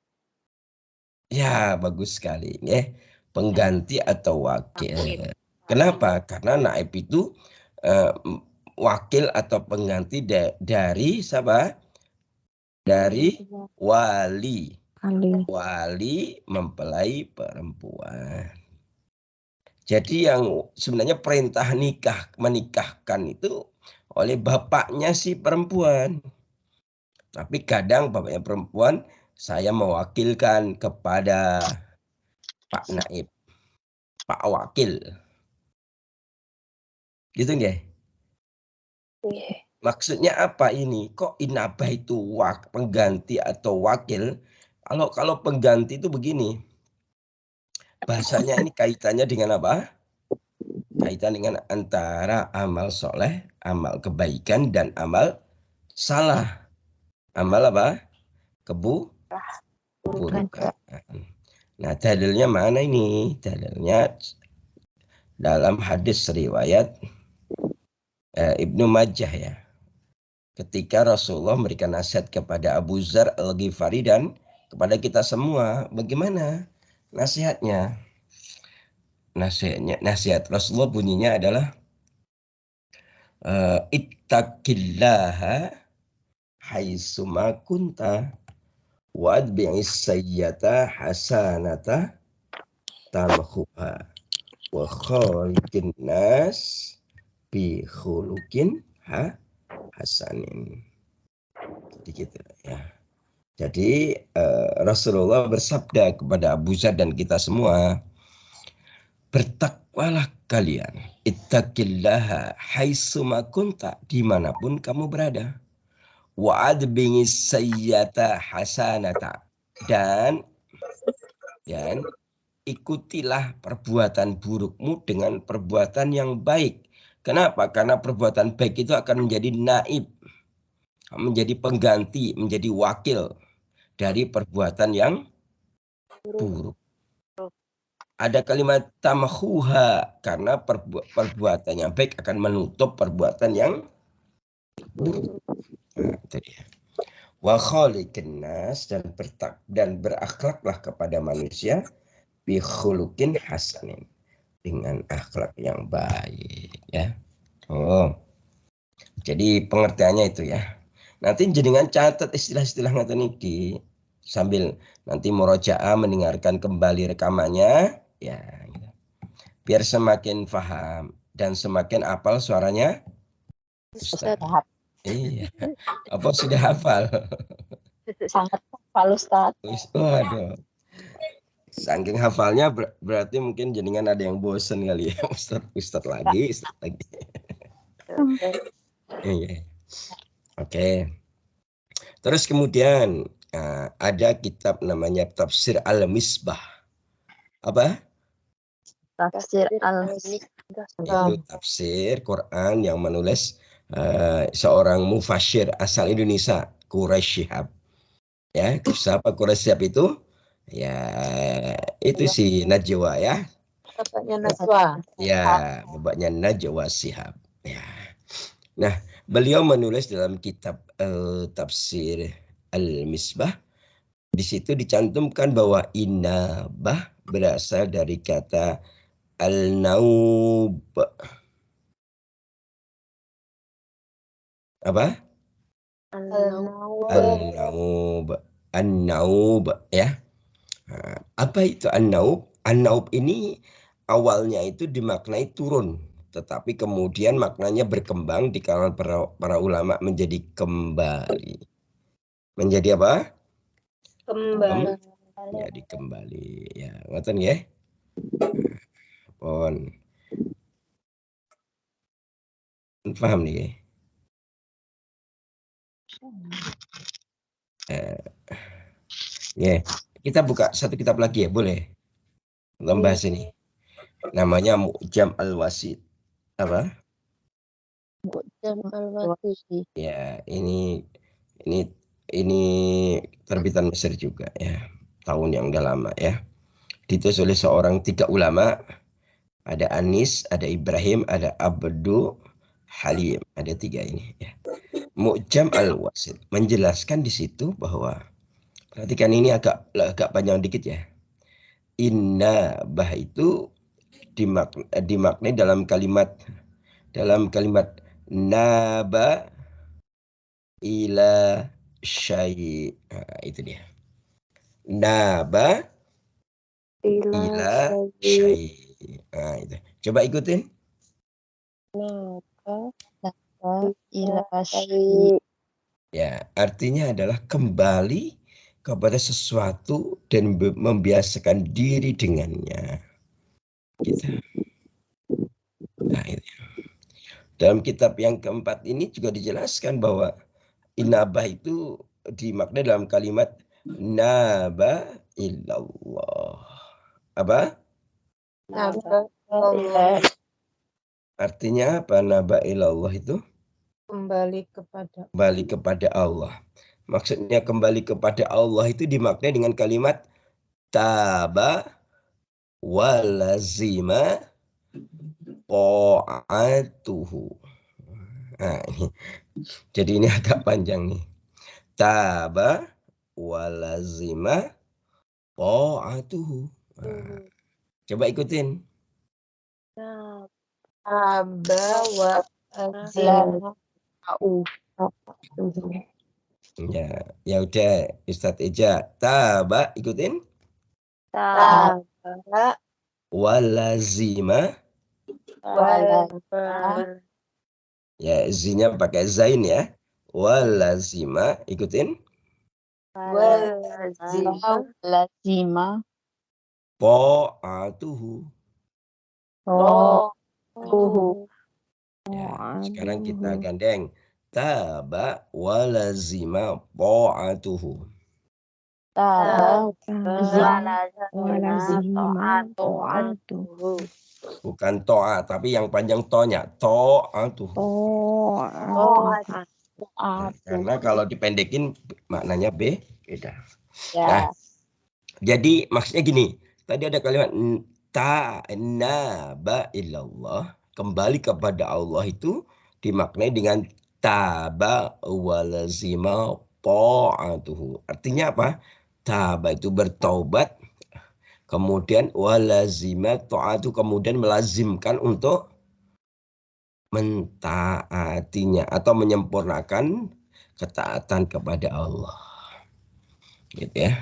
Ya, bagus sekali ya. Pengganti atau wakil. Kenapa? Karena naib itu wakil atau pengganti dari siapa? Dari wali. Wali mempelai perempuan. Jadi yang sebenarnya perintah menikahkan itu oleh bapaknya si perempuan. Tapi kadang bapaknya perempuan, saya mewakilkan kepada Pak Naib, Pak Wakil. Gitu nggih? Maksudnya apa ini? Kok inabah itu pengganti atau wakil? Kalau pengganti itu begini. Bahasanya ini kaitannya dengan apa? Kaitan dengan antara amal soleh, amal kebaikan, dan amal salah. Amal apa? Keburukan. Nah, dalilnya mana ini? Dalilnya dalam hadis riwayat Ibnu Majah ya. Ketika Rasulullah memberikan nasihat kepada Abu Dzar Al-Ghifari dan kepada kita semua, bagaimana nasihatnya? Nasihat Rasulullah bunyinya adalah ittaqillaha haitsuma kunta wa adbi'is sayyata hasanata tamhuha wa khaliqin nas bi khuluqin hasanin. Jadi gitu ya. Jadi Rasulullah bersabda kepada Abu Dzar dan kita semua, bertakwalah kalian, ittaqillaha haitsuma kunta, dimanapun kamu berada, wa adbingis sayyata hasanata, dan ikutilah perbuatan burukmu dengan perbuatan yang baik. Kenapa? Karena perbuatan baik itu akan menjadi naib, menjadi pengganti, menjadi wakil dari perbuatan yang buruk. Ada kalimat tamhuha, karena perbuatan yang baik akan menutup perbuatan yang buruk. Nah, itu dia. Wa khaliqin nas, dan berakhlaklah kepada manusia bi khuluqin hasanin, dengan akhlak yang baik ya. Oh. Jadi pengertiannya itu ya. Nanti jenengan catat istilah-istilah ngoten iki sambil nanti murojaah mendengarkan kembali rekamannya ya. Gitu. Biar semakin paham dan semakin apal suaranya Ustaz. Iya. Apa sudah hafal? Sangat hafal Ustaz. Waduh. Saking hafalnya berarti mungkin jenengan ada yang bosen kali ya. Ustaz lagi. Iya. Oke. Terus kemudian ada kitab namanya Tafsir Al-Misbah. Apa? Tafsir Al-Misbah. Itu tafsir Quran yang menulis seorang mufassir asal Indonesia, Quraisy Shihab. Ya, siapa Quraisy Shihab itu? Ya, itu si Najwa ya. Bapaknya Najwa. Ya, bapaknya Najwa Shihab. Ya. Nah, beliau menulis dalam kitab Tafsir Al-Misbah. Di situ dicantumkan bahwa inabah berasal dari kata al-naub. Apa? An-naub. An-naub ya. Apa itu an-naub? An-naub ini awalnya itu dimaknai turun, tetapi kemudian maknanya berkembang di kalangan para ulama menjadi kembali. Menjadi apa? Kembali. Jadi kembali ya, ngoten nggih. Pun paham nih. Ya, kita buka satu kitab lagi ya, boleh? Membahas ini. Namanya Mu'jam Al-Wasit. Apa? Mu'jam Al-Wasit. Ya, ini terbitan Mesir juga ya. Tahun yang udah lama ya. Ditulis oleh seorang 3 ulama. Ada Anis, ada Ibrahim, ada Abdu Halim. Ada 3 ini ya. Mu'jam Al-Wasit menjelaskan di situ bahwa, perhatikan ini agak panjang dikit ya. Inna bah itu dimaknai dalam kalimat naba ila syai'. Itu dia. Naba ila syai'. Itu. Coba ikutin. Naba Ila syai'. Ya, artinya adalah kembali kepada sesuatu dan membiasakan diri dengannya. Gitu. Nah, itu. Dalam kitab yang keempat ini juga dijelaskan bahwa inabah itu dimaknai dalam kalimat naba illallah. Apa? Naba ilallah. Artinya apa naba illallah itu? Kembali kepada Allah. Maksudnya kembali kepada Allah itu dimaknai dengan kalimat taba walazima ta'atuhu. Nah, ini. Jadi ini agak panjang nih. Taba walazima ta'atuhu. Nah, coba ikutin. Taba walazima Ya udah Ustadz Eja. Taba ikutin. Taba Walazima. walazima. Ya, zinya pakai zain ya. Walazima, ikutin. Walazima. Ta'atuhu. Ya, sekarang kita gandeng. Taba walazima ta'atuhu. Taba walazima ta'atuhu. Bukan to'a, tapi yang panjang to'nya. Ta'atuhu. Karena kalau dipendekin maknanya beda. Nah, jadi maksudnya gini. Tadi ada kalimat ta'naba illallah. Kembali kepada Allah itu dimaknai dengan taba walazima ta'atuhu. Artinya apa? Taba itu bertaubat, kemudian walazima ta'atu, kemudian melazimkan untuk mentaatinya atau menyempurnakan ketaatan kepada Allah. Gitu ya.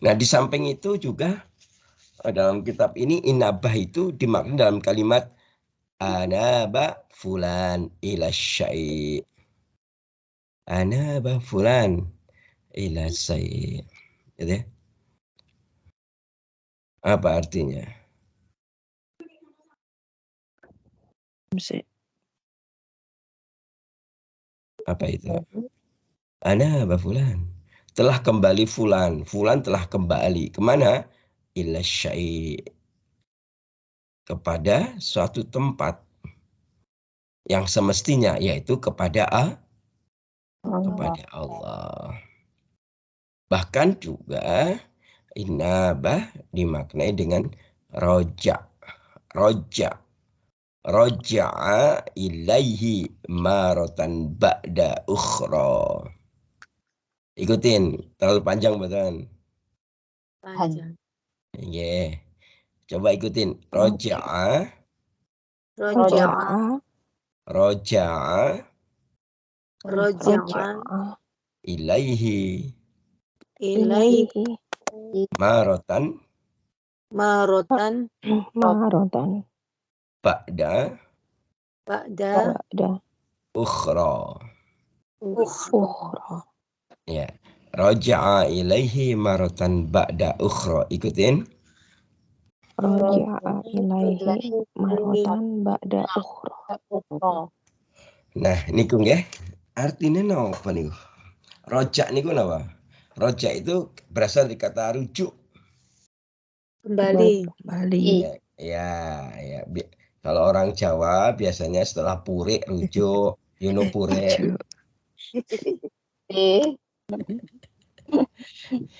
Nah, di samping itu juga dalam kitab ini inabah itu dimaknai dalam kalimat anaba fulan ila syai'. Anaba fulan ila syai'. Gitu ya. Apa artinya? Apa itu? Anaba fulan. Telah kembali fulan. Fulan telah kembali. Kemana? Ila syai'. Kepada suatu tempat yang semestinya, yaitu kepada Allah. Bahkan juga inabah dimaknai dengan roja. Roja'a ilaihi marotan ba'da ukhra. Ikutin, terlalu panjang betul. Panjang. Yeah. Coba ikutin. Roja'a Roja'a. Roja'a ilaihi marotan ba'da ukhra. Ya. Roja'a ilaihi marotan ba'da ukhra. Ikutin. Roja'a ilaihi maratan ba'da ukhra. Nah, niku nggih. Artinya napa niku? Rojak niku napa? Rojak itu berasal dari kata rujuk. Kembali. Ya. Kalau orang Jawa biasanya setelah purik rujuk, purik.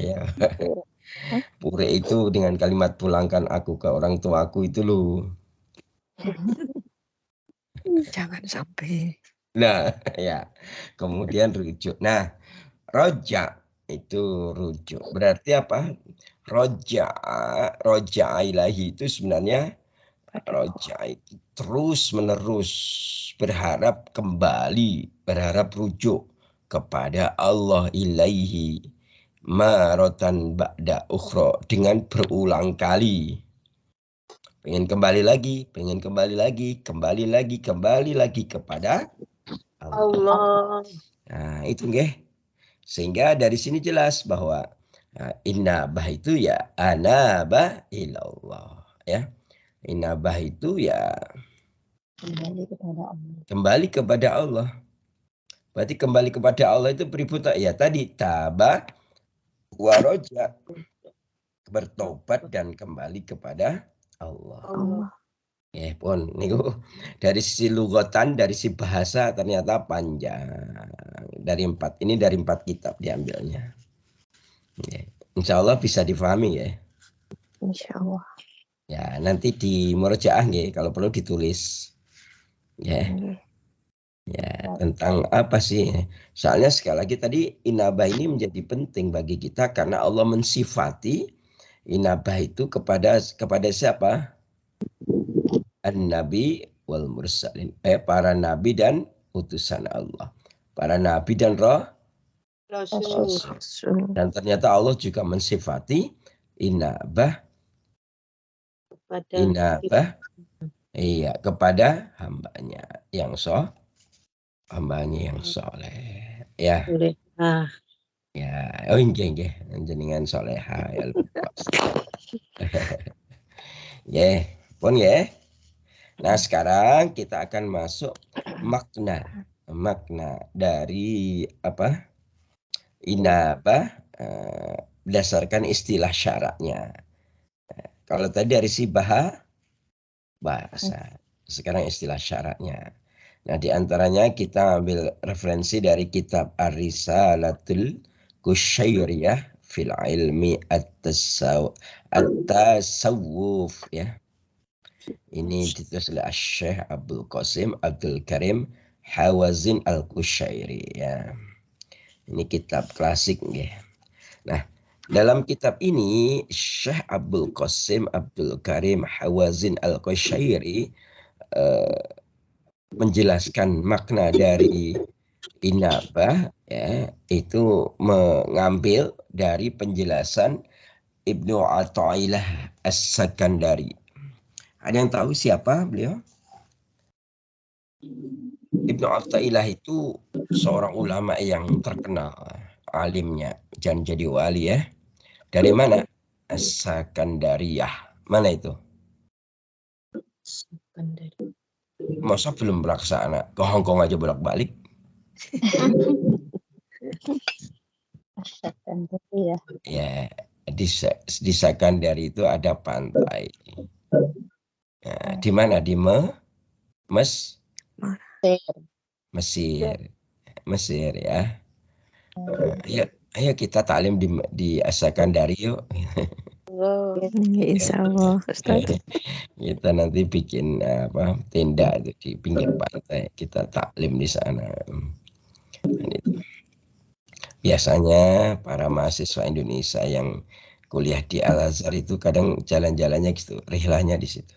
Ya. Purik itu dengan kalimat pulangkan aku ke orang tuaku itu loh. Jangan sampai. Nah, ya. Kemudian rujuk. Nah, rojak itu rujuk. Berarti apa? Roja ilahi itu sebenarnya roja itu terus menerus berharap kembali, berharap rujuk kepada Allah ilaihi marotan ba'da ukhra, dengan berulang kali. Pengen kembali lagi kepada Allah. Nah, itu nggih. Sehingga dari sini jelas bahwa inabah itu ya anaba ilallah, ya. Inabah itu ya kembali kepada Allah. Berarti kembali kepada Allah itu beributah ya tadi taba waroja, bertobat dan kembali kepada Allah. Ya pun niku dari sisi lugatan, dari sisi bahasa ternyata panjang. Dari empat kitab diambilnya. Ya, insya Allah bisa difahami ya. Insya Allah. Ya nanti di murojaah nggih, kalau perlu ditulis. Ya. Ya, tentang apa sih? Soalnya sekali lagi tadi inabah ini menjadi penting bagi kita karena Allah mensifati inabah itu kepada siapa? An-Nabi wal mursalin. Para nabi dan utusan Allah. Para nabi dan Rasul. Dan ternyata Allah juga mensifati inabah iya kepada hambanya yang soleh. Ya. Ya, nggih jenengan soleha ya lupa. Ya, pun ya. Nah, sekarang kita akan masuk makna dari apa? Inabah berdasarkan istilah syaratnya. Kalau tadi dari si bahasa. Sekarang istilah syaratnya. Nah, di antaranya kita ambil referensi dari kitab Ar-Risalatul Kusyairiyah fil ilmi at-tasawuf ya. Ini ditulis oleh Syekh Abdul Qasim Abdul Karim Hawazin Al-Kusyairi ya. Ini kitab klasik nggih. Nah, dalam kitab ini Syekh Abdul Qasim Abdul Karim Hawazin Al-Qushairi menjelaskan makna dari inabah, ya, itu mengambil dari penjelasan Ibnu Athaillah As-Sakandari. Ada yang tahu siapa beliau? Ibnu Athaillah itu seorang ulama yang terkenal, alimnya, jangan jadi wali ya. Dari mana? As-Sakandariyah. Mana itu? Sakandari. Masa belum pelaksana? Ke Hongkong aja bolak-balik. Sakandari ya. Ya, di Sakandari itu ada pantai. Nah, di mana? Di Mesir ya. Ayo kita taklim di As-Sakandari yuk. Insya Allah, Ustaz. Kita nanti bikin tenda itu di pinggir pantai, kita taklim di sana. Dan itu. Biasanya para mahasiswa Indonesia yang kuliah di Al-Azhar itu kadang jalan-jalannya gitu, rihlahnya di situ.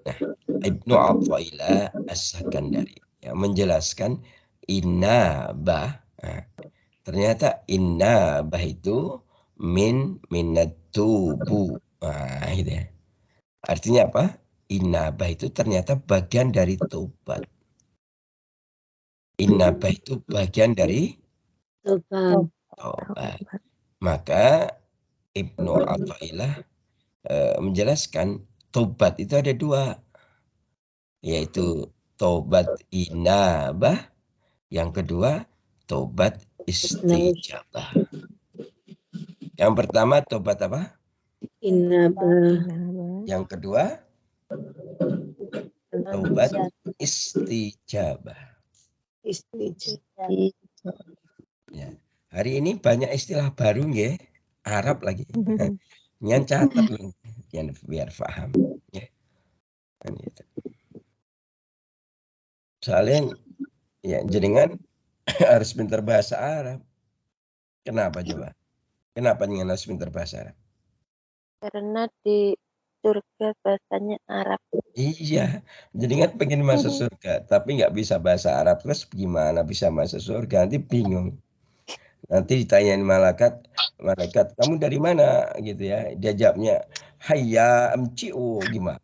Nah, Ibnu Athaillah As-Sakandari yang menjelaskan inabah. Nah, ternyata inabah itu minat tubuh. Nah, gitu ya. Artinya apa? Inabah itu ternyata bagian dari tobat. Inabah itu bagian dari Tobat. tobat. Maka Ibnu Athaillah menjelaskan tobat itu ada dua, yaitu tobat inabah, yang kedua tobat istijabah. Yang pertama tobat apa? Inabah. Yang kedua tobat istijabah. Istijabah. Ya. Hari ini banyak istilah baru nggih, Arab lagi. Nyan catat loh, biar paham. Ya. Gitu. Soalnya ya jenengan harus pintar bahasa Arab. Kenapa coba? Kenapa jenengan harus pintar bahasa Arab? Karena di surga bahasanya Arab. Iya, jenengan pengen masuk surga, tapi nggak bisa bahasa Arab, terus gimana bisa masuk surga? Nanti bingung. Nanti ditanyain malaikat, kamu dari mana gitu ya? Dia jawabnya, hayya amciu, gimana?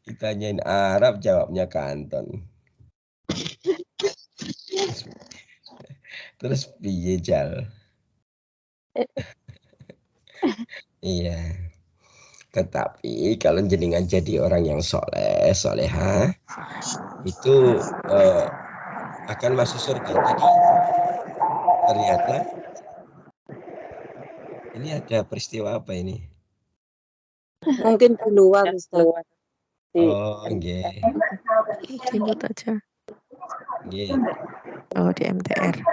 Ditanyain Arab, jawabnya Kanton. Terus piye jal? Iya. Tetapi kalau jenengan jadi orang yang soleh, soleha, itu akan masuk surga. Jadi ternyata ini ada peristiwa apa ini? Mungkin di luar, Ustaz. Oh, nggih. Jemput aja. Nggih. Oh, di MTR.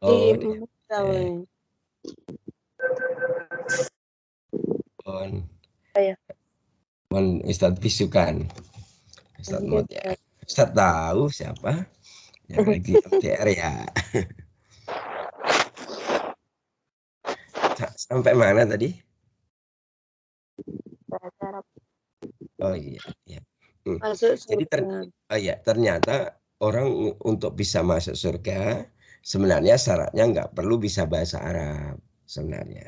Oh, Di Mekah. Ustadz Bisukan. Ustadz Mut ya. Ustadz tahu siapa yang lagi MTR ya. Sampai mana tadi? Bahasa Arab. Oh iya, iya. Masuk Jadi surga. ternyata orang untuk bisa masuk surga sebenarnya syaratnya nggak perlu bisa bahasa Arab sebenarnya.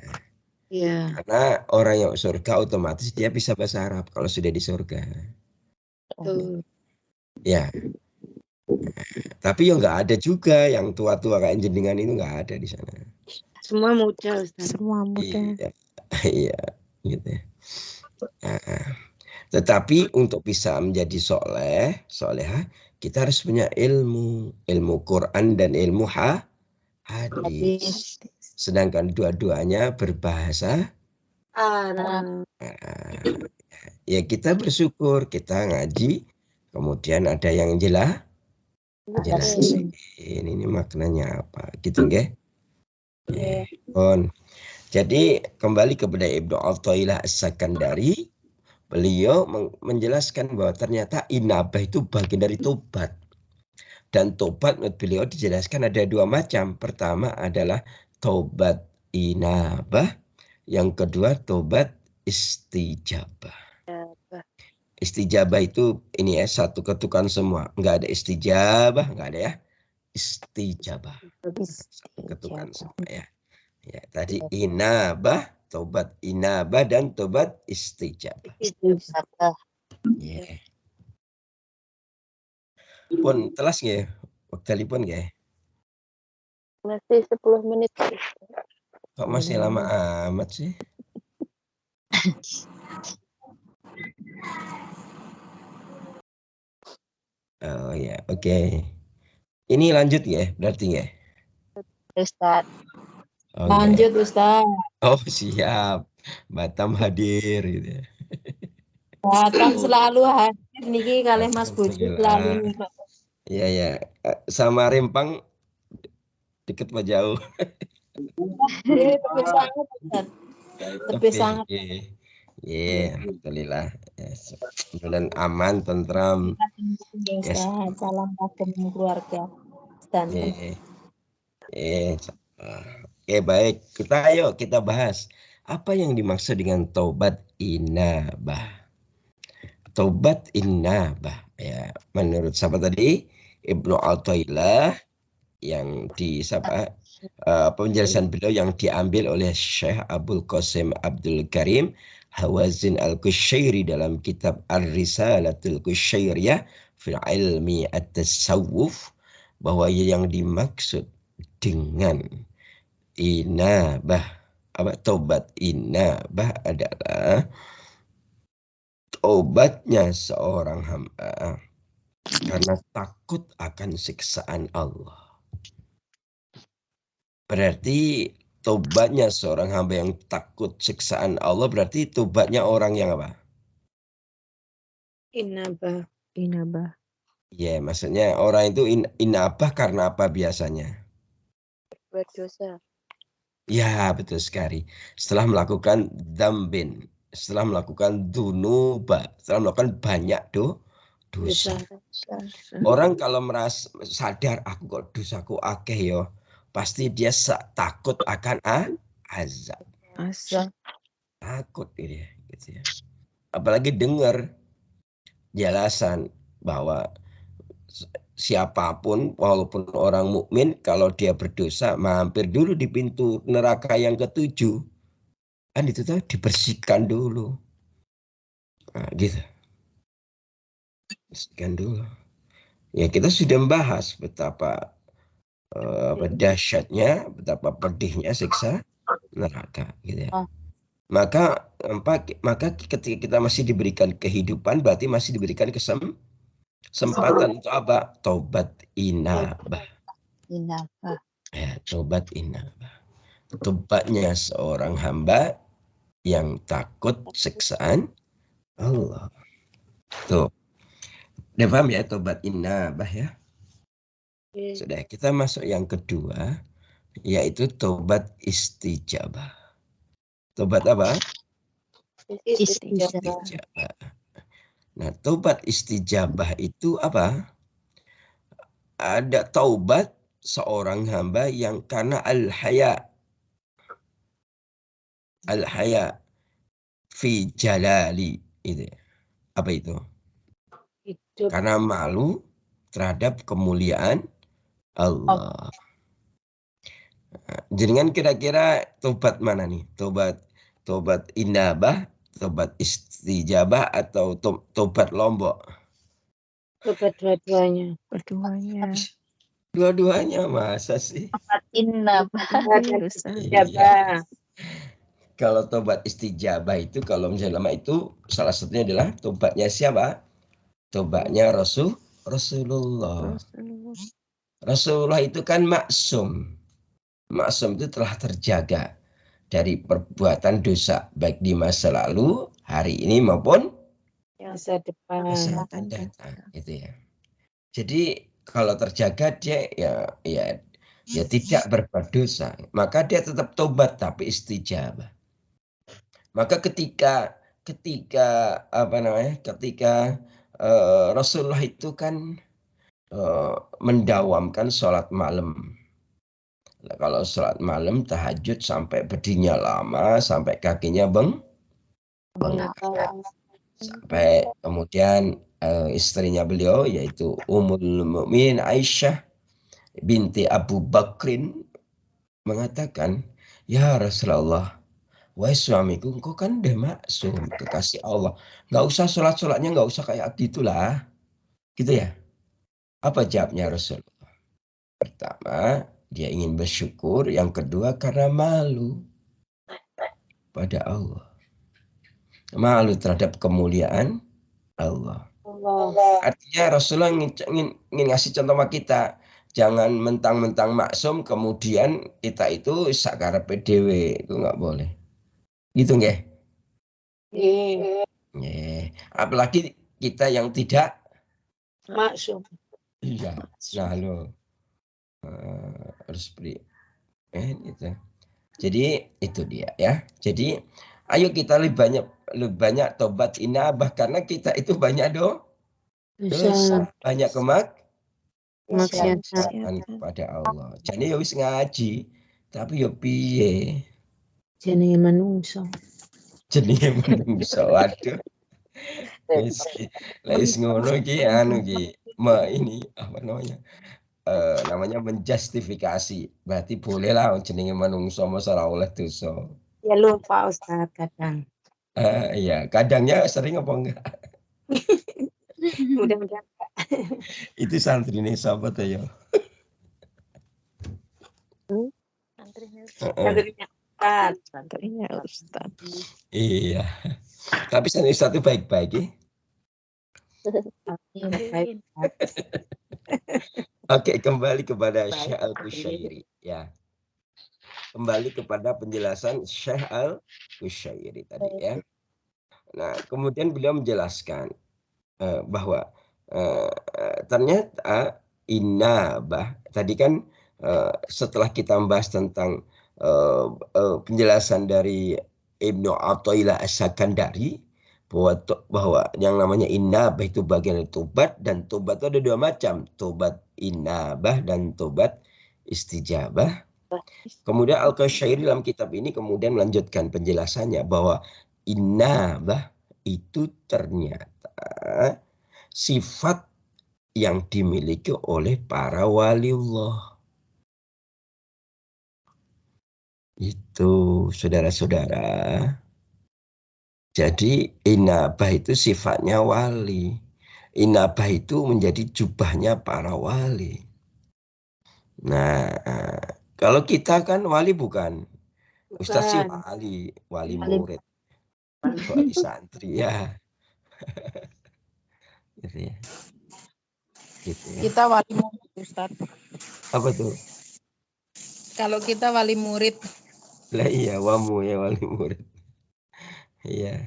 Iya. Karena orang yang surga otomatis dia bisa bahasa Arab kalau sudah di surga. Tuh. Ya. Tapi ya nggak ada juga yang tua-tua kayak jenengan itu nggak ada di sana. Semua muda, Ustaz. Semua muda. Iya, iya, gitu. Nah, tetapi untuk bisa menjadi solehah, kita harus punya ilmu Quran dan ilmu hadis. Sedangkan dua-duanya berbahasa Arab. Ya kita bersyukur, kita ngaji, kemudian ada yang jelasin ini maknanya apa, gitu nggih. Jadi kembali kepada Ibnu Athaillah As-Sakandari, beliau menjelaskan bahwa ternyata inabah itu bagian dari tobat. Dan tobat menurut beliau dijelaskan ada dua macam. Pertama adalah tobat inabah, yang kedua tobat istijabah. Istijabah itu ini ya, satu ketukan semua. Enggak ada istijabah, enggak ada ya. Istijabah. Satu ketukan semua ya. Ya, tadi inabah, tobat inabah dan tobat istijabah. Yeah. Pun telas nggih? Waktalipun nggih? Masih 10 menit. Kok masih lama amat sih? Oh ya, oke. Ini lanjut ya, berarti ya? Ustaz. Oh, Lanjut Ustaz. Oh siap, Batam hadir gitu ya. Batam selalu hadir niki kalih Mas Bojo Alhamdulillah. selalu. Iya ya, sama Rempang deket apa jauh? Tebih sangat Ustaz. Tebih sangat. Iya, alhamdulillah. Dan aman, tentram. Ustaz, salam kagem keluarga. Stanten. Oke, baik. Ayo kita bahas apa yang dimaksud dengan taubat inabah. Taubat inabah ya, menurut siapa tadi? Ibnu Athaillah, yang penjelasan beliau yang diambil oleh Syekh Abdul Qasim Abdul Karim Hawazin Al-Qushairi dalam kitab Ar-Risalatul Qushairiyah fil ilmi at-tasawuf, bahwa yang dimaksud dengan inabah, tobat inabah adalah tobatnya seorang hamba karena takut akan siksaan Allah. Berarti tobatnya seorang hamba yang takut siksaan Allah, berarti tobatnya orang yang apa? Inabah. Ya, maksudnya orang itu inabah karena apa biasanya? Berdosa. Ya, betul sekali. Setelah melakukan dzambin, setelah melakukan dunuba, setelah melakukan banyak dosa. Orang kalau merasa sadar aku kok dosaku akeh yo, pasti dia takut akan azab. Takut dia gitu ya. Apalagi dengar jelasan bahwa siapapun walaupun orang mukmin kalau dia berdosa mampir dulu di pintu neraka yang ketujuh. Kan itu tuh dibersihkan dulu. Nah, gitu. Bersihkan dulu. Ya kita sudah membahas betapa dahsyatnya, betapa pedihnya siksa neraka gitu ya. Maka ketika kita masih diberikan kehidupan, berarti masih diberikan kesempatan untuk apa? Taubat inabah. Ya, taubat inabah. Tobatnya seorang hamba yang takut siksaan Allah. Tuh. Udah paham ya tobat inabah ya? Sudah, kita masuk yang kedua, yaitu tobat istijabah. Tobat apa? Istijabah. Nah, tobat istijabah itu apa? Ada taubat seorang hamba yang karena al-haya fi jalali itu. Apa itu? Hidup. Karena malu terhadap kemuliaan Allah. Jenengan kira-kira tobat mana nih? Tobat inabah, tobat istijabah, atau tobat lombok? Tobat dua-duanya. Dua-duanya masa sih? Inabah. Iya. Kalau tobat istijabah itu, kalau misalnya lama itu salah satunya adalah tobatnya siapa? Tobatnya Rasulullah. Rasulullah itu kan maksum. Maksum itu telah terjaga dari perbuatan dosa baik di masa lalu, hari ini maupun Masa depan. masa akan datang, gitu ya. Jadi kalau terjaga dia ya tidak berbuat dosa, maka dia tetap tobat tapi istijabah. Maka ketika ketika ketika Rasulullah itu kan mendawamkan sholat malam. Nah, kalau sholat malam tahajud sampai berdirinya lama, sampai kakinya bengkak. Sampai kemudian istrinya beliau yaitu Ummul Mukminin Aisyah binti Abu Bakrin mengatakan, "Ya Rasulullah, wahai suamiku, engkau kan udah maksum, kekasih Allah. Nggak usah sholat-sholatnya, nggak usah kayak gitulah." Gitu ya. Apa jawabnya Rasul? Pertama, dia ingin bersyukur. Yang kedua, karena malu pada Allah. Malu terhadap kemuliaan Allah. Artinya Rasulullah ingin ngasih contoh sama kita. Jangan mentang-mentang maksum, kemudian kita itu sakarepe dhewe. Itu nggak boleh. Gitu nggih? Nggih. Apalagi kita yang tidak Maksum. iya. Nah, lo harus beri gitu. Jadi itu dia ya. Jadi ayo kita lebih banyak tobat inabah karena kita itu banyak dosa, banyak kemaksiatan kepada Allah. Jadi ya wis ngaji, tapi ya piye? Jenenge manungsa. Jenenge menungso. Waduh. Wis ngono iki ini apa namanya? Namanya menjustifikasi. Berarti boleh lah jenenge manungso masa ora oleh dosa. Ya lupa Ustaz kadang. Iya, kadangnya sering apa enggak? Mudah-mudahan Itu santri nih sahabat ya. santrinya Ustaz. Santrinya Ustaz. Iya. Tapi santri Ustaz itu baik-baik ya. Baik. Oke, kembali kepada Syekh Al-Qushairi ya. Kembali kepada penjelasan Syekh Al-Qushairi tadi ya. Nah, kemudian beliau menjelaskan bahwa ternyata inabah tadi kan setelah kita membahas tentang penjelasan dari Ibnu Athaillah As-Sakandari bahwa yang namanya inabah itu bagian dari tobat, dan tobat itu ada dua macam, tobat inabah dan tobat istijabah. Kemudian Al-Qushairi dalam kitab ini kemudian melanjutkan penjelasannya bahwa inabah itu ternyata sifat yang dimiliki oleh para waliullah. Itu saudara-saudara. Jadi inabah itu sifatnya wali. Inabah itu menjadi jubahnya para wali. Nah, kalau kita kan wali bukan. Ustaz sih wali murid. Wali santri ya. Gitu ya. Gitu ya. Kita wali murid, Ustaz. Apa tuh? Kalau kita wali murid. Lah iya, wamu ya wali murid. Iya,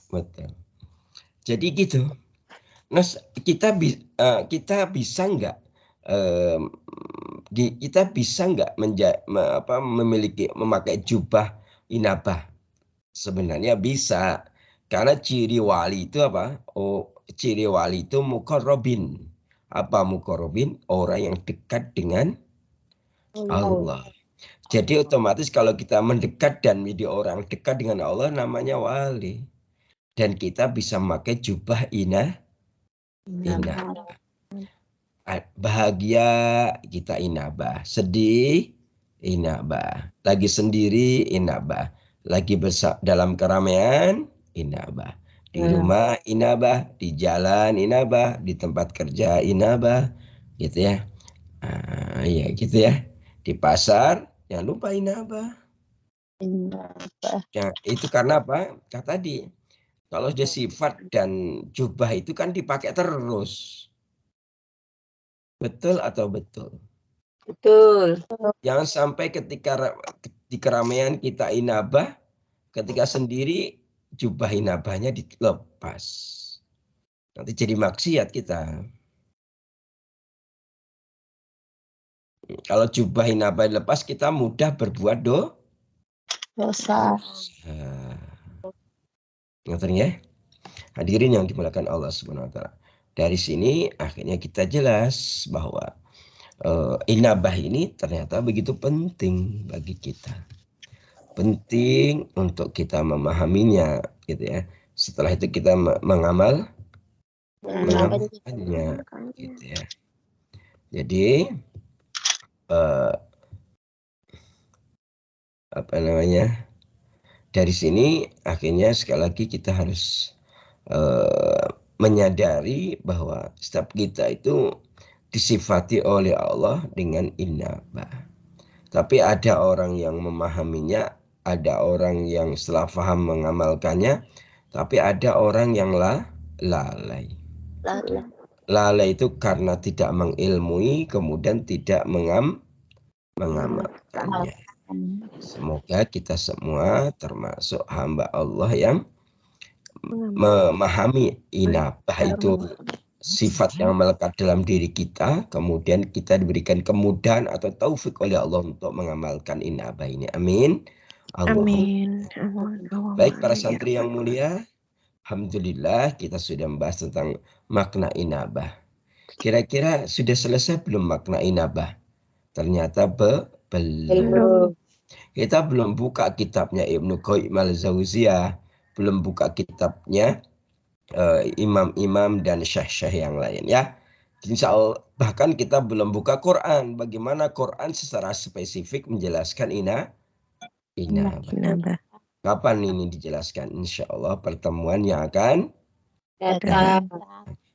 betul. Jadi gitu. Nah, kita bisa nggak memakai jubah inabah? Sebenarnya bisa, karena ciri wali itu apa? Ciri wali itu muqarrabin. Apa muqarrabin? Orang yang dekat dengan Allah. Jadi otomatis kalau kita mendekat dan menjadi orang dekat dengan Allah namanya wali. Dan kita bisa memakai jubah inabah. Bahagia kita inabah, sedih inabah, lagi sendiri inabah, lagi dalam keramaian inabah, di rumah inabah, di jalan inabah, di tempat kerja inabah, gitu ya. Iya gitu ya. Di pasar jangan lupa inabah. Ya, itu karena apa? Kata tadi, kalau dia sifat dan jubah itu kan dipakai terus. Betul atau betul? Betul. Jangan sampai ketika di keramaian kita inabah, ketika sendiri jubah inabahnya dilepas. Nanti jadi maksiat kita. Kalau jubah inabah dilepas, kita mudah berbuat dosa. Ngoten ya. Hadirin yang dimuliakan Allah Subhanahu wa taala. Dari sini akhirnya kita jelas bahwa inabah ini ternyata begitu penting bagi kita. Penting untuk kita memahaminya gitu ya. Setelah itu kita mengamalkannya gitu ya. Jadi dari sini akhirnya sekali lagi kita harus menyadari bahwa setiap kita itu disifati oleh Allah dengan inabah. Tapi ada orang yang memahaminya, ada orang yang setelah paham mengamalkannya, tapi ada orang yang lalai. Lalai itu karena tidak mengilmui, kemudian tidak mengamalkannya. Semoga kita semua termasuk hamba Allah yang memahami inabah itu sifat yang melekat dalam diri kita, kemudian kita diberikan kemudahan atau taufik oleh Allah untuk mengamalkan inabah ini. Amin. Amin. Baik para santri yang mulia, alhamdulillah kita sudah membahas tentang makna inabah. Kira-kira sudah selesai belum makna inabah? Ternyata belum. Kita belum buka kitabnya Ibnu Qayyim al-Jauziyah, belum buka kitabnya imam-imam dan syekh-syekh yang lain ya. Insya Allah bahkan kita belum buka Quran. Bagaimana Quran secara spesifik menjelaskan inabah. Kapan ini dijelaskan? Insya Allah pertemuan yang akan datang.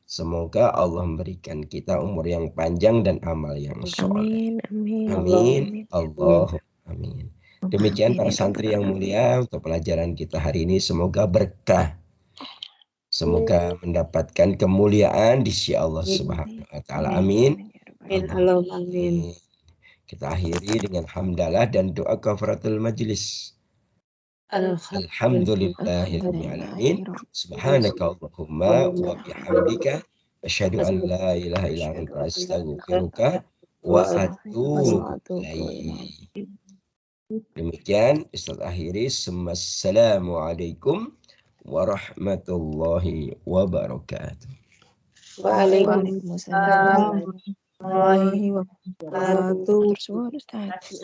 Semoga Allah memberikan kita umur yang panjang dan amal yang soleh. Amin. Allah. Amin. Demikian para santri yang mulia untuk pelajaran kita hari ini. Semoga berkah. Semoga mendapatkan kemuliaan di sisi Allah Subhanahu wa taala. Amin. Amin. Kita akhiri dengan hamdalah dan doa kafaratul majlis. Alhamdulillahirabbil alamin. Subhanaka Allahumma wa bihamdika asyhadu an la ilaha illa anta astaghfiruka wa atubu ilaik. Demikian Ustaz akhiri. Assalamualaikum warahmatullahi wabarakatuh. Waalaikumsalam warahmatullahi wabarakatuh. Suara Ustaz.